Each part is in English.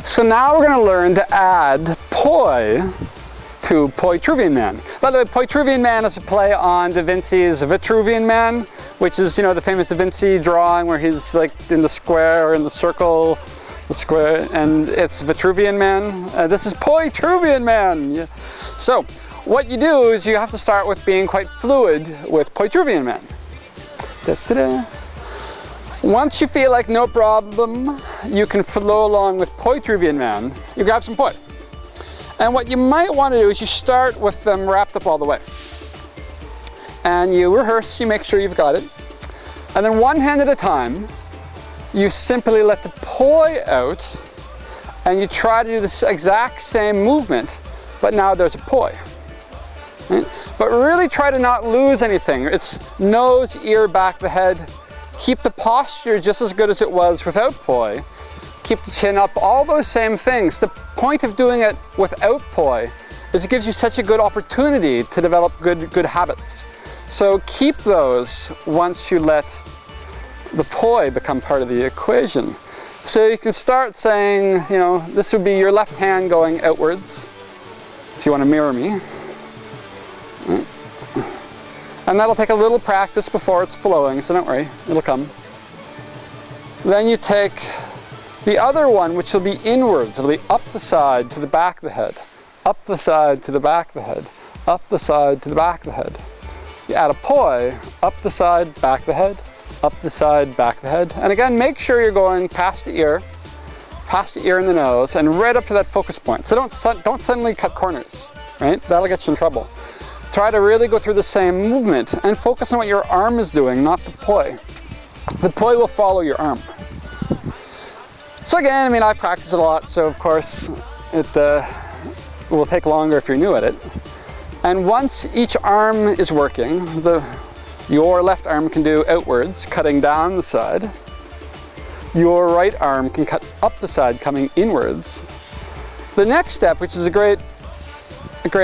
So now we're going to learn to add poi to Poitruvian Man. By the way, Poitruvian Man is a play on Da Vinci's Vitruvian Man, which is, you know, the famous Da Vinci drawing where he's like in the square or in the circle, the square, and it's Vitruvian Man. This is Poitruvian Man. Yeah. So what you do is you have to start with being quite fluid with Poitruvian Man. Da, da, da. Once you feel like no problem, you can flow along with Poitruvian Man. You grab some poi. And what you might want to do is you start with them wrapped up all the way. And you rehearse, you make sure you've got it. And then one hand at a time, you simply let the poi out and you try to do this exact same movement, but now there's a poi. Right? But really try to not lose anything. It's nose, ear, back, the head. Keep the posture just as good as it was without poi. Keep the chin up, all those same things. The point of doing it without poi is it gives you such a good opportunity to develop good habits. So keep those once you let the poi become part of the equation. So you can start saying, you know, this would be your left hand going outwards, if you want to mirror me. And that'll take a little practice before it's flowing, so don't worry, it'll come. Then you take the other one, which will be inwards. It'll be up the side to the back of the head, up the side to the back of the head, up the side to the back of the head. You add a poi, up the side, back of the head, up the side, back of the head. And again, make sure you're going past the ear and the nose, and right up to that focus point. So don't suddenly cut corners, right? That'll get you in trouble. Try to really go through the same movement and focus on what your arm is doing, not the poi. The poi will follow your arm. So again, I mean, I've practiced a lot, so of course it will take longer if you're new at it. And once each arm is working, your left arm can do outwards, cutting down the side. Your right arm can cut up the side, coming inwards. The next step, which is a great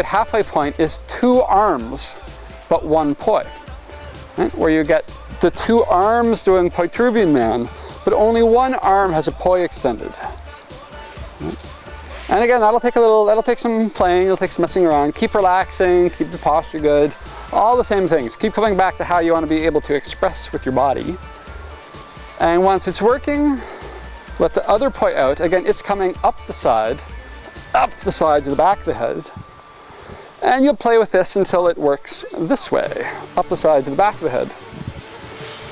halfway point, is two arms, but one poi. Right? Where you get the two arms doing Poitruvian Man, but only one arm has a poi extended. And again, that'll take some playing, it'll take some messing around. Keep relaxing, keep your posture good, all the same things. Keep coming back to how you want to be able to express with your body. And once it's working, let the other poi out. Again, it's coming up the side to the back of the head. And you'll play with this until it works this way, up the side to the back of the head.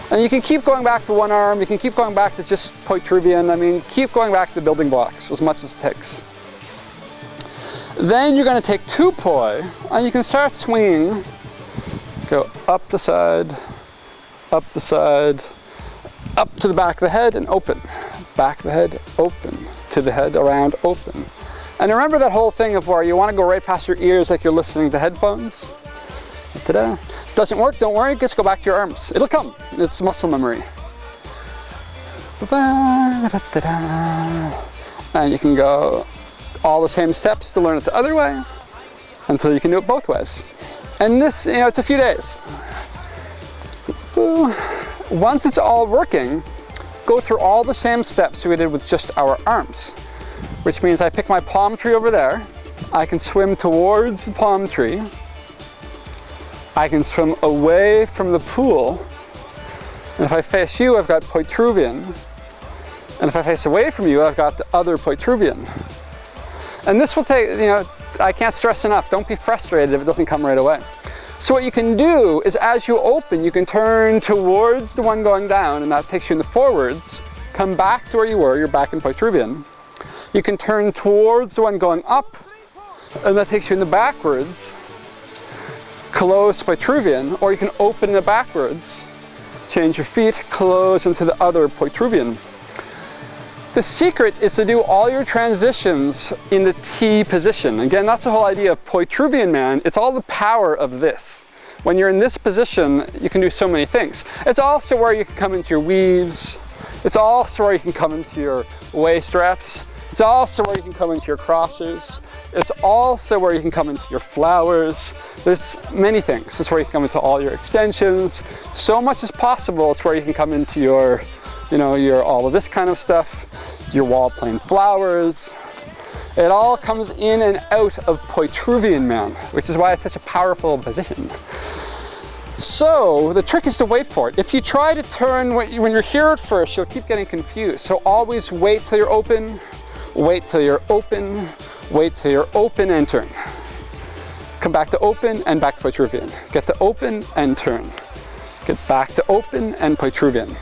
And you can keep going back to one arm, you can keep going back to just Poitruvian. I mean, keep going back to the building blocks as much as it takes. Then you're going to take two poi, and you can start swinging. Go up the side, up to the back of the head, and open. Back of the head, open. To the head, around, open. And remember that whole thing of where you want to go right past your ears like you're listening to headphones? Ta-da. Doesn't work, don't worry, just go back to your arms. It'll come, it's muscle memory. And you can go all the same steps to learn it the other way until you can do it both ways. And this, you know, it's a few days. Once it's all working, go through all the same steps we did with just our arms. Which means I pick my palm tree over there, I can swim towards the palm tree, I can swim away from the pool, and if I face you, I've got Poitruvian, and if I face away from you, I've got the other Poitruvian. And this will take, you know, I can't stress enough, don't be frustrated if it doesn't come right away. So what you can do is as you open, you can turn towards the one going down, and that takes you in the forwards, come back to where you were, you're back in Poitruvian. You can turn towards the one going up, and that takes you in the backwards, close Poitruvian, or you can open in the backwards, change your feet, close into the other Poitruvian. The secret is to do all your transitions in the T position. Again, that's the whole idea of Poitruvian Man. It's all the power of this. When you're in this position, you can do so many things. It's also where you can come into your weaves. It's also where you can come into your waist wraps. It's also where you can come into your crossers. It's also where you can come into your flowers. There's many things. It's where you can come into all your extensions. So much is possible. It's where you can come into your, you know, your all of this kind of stuff, your wall plane flowers. It all comes in and out of Poitruvian Man, which is why it's such a powerful position. So the trick is to wait for it. If you try to turn when you're here at first, you'll keep getting confused. So always wait till you're open, wait till you're open, wait till you're open and turn. Come back to open and back to Poitruvian. Get to open and turn. Get back to open and Poitruvian.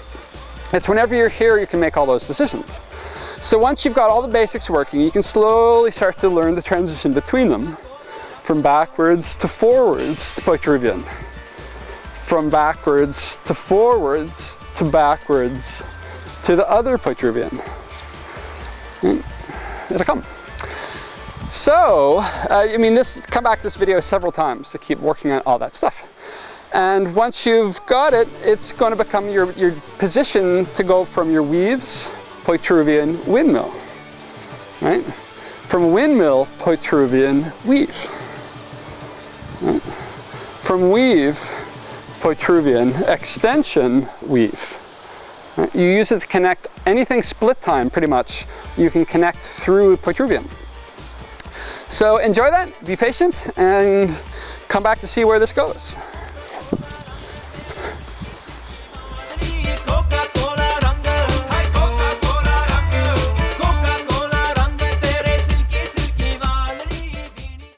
It's whenever you're here you can make all those decisions. So once you've got all the basics working, you can slowly start to learn the transition between them, from backwards to forwards to Poitruvian. From backwards to forwards to backwards to the other Poitruvian. It'll come. So, I mean, come back to this video several times to keep working on all that stuff. And once you've got it, it's going to become your position to go from your weaves, Poitruvian, windmill. Right? From windmill, Poitruvian, weave. Right? From weave, Poitruvian, extension, weave. Right? You use it to connect anything split time, pretty much. You can connect through Poitruvian. So enjoy that, be patient, and come back to see where this goes.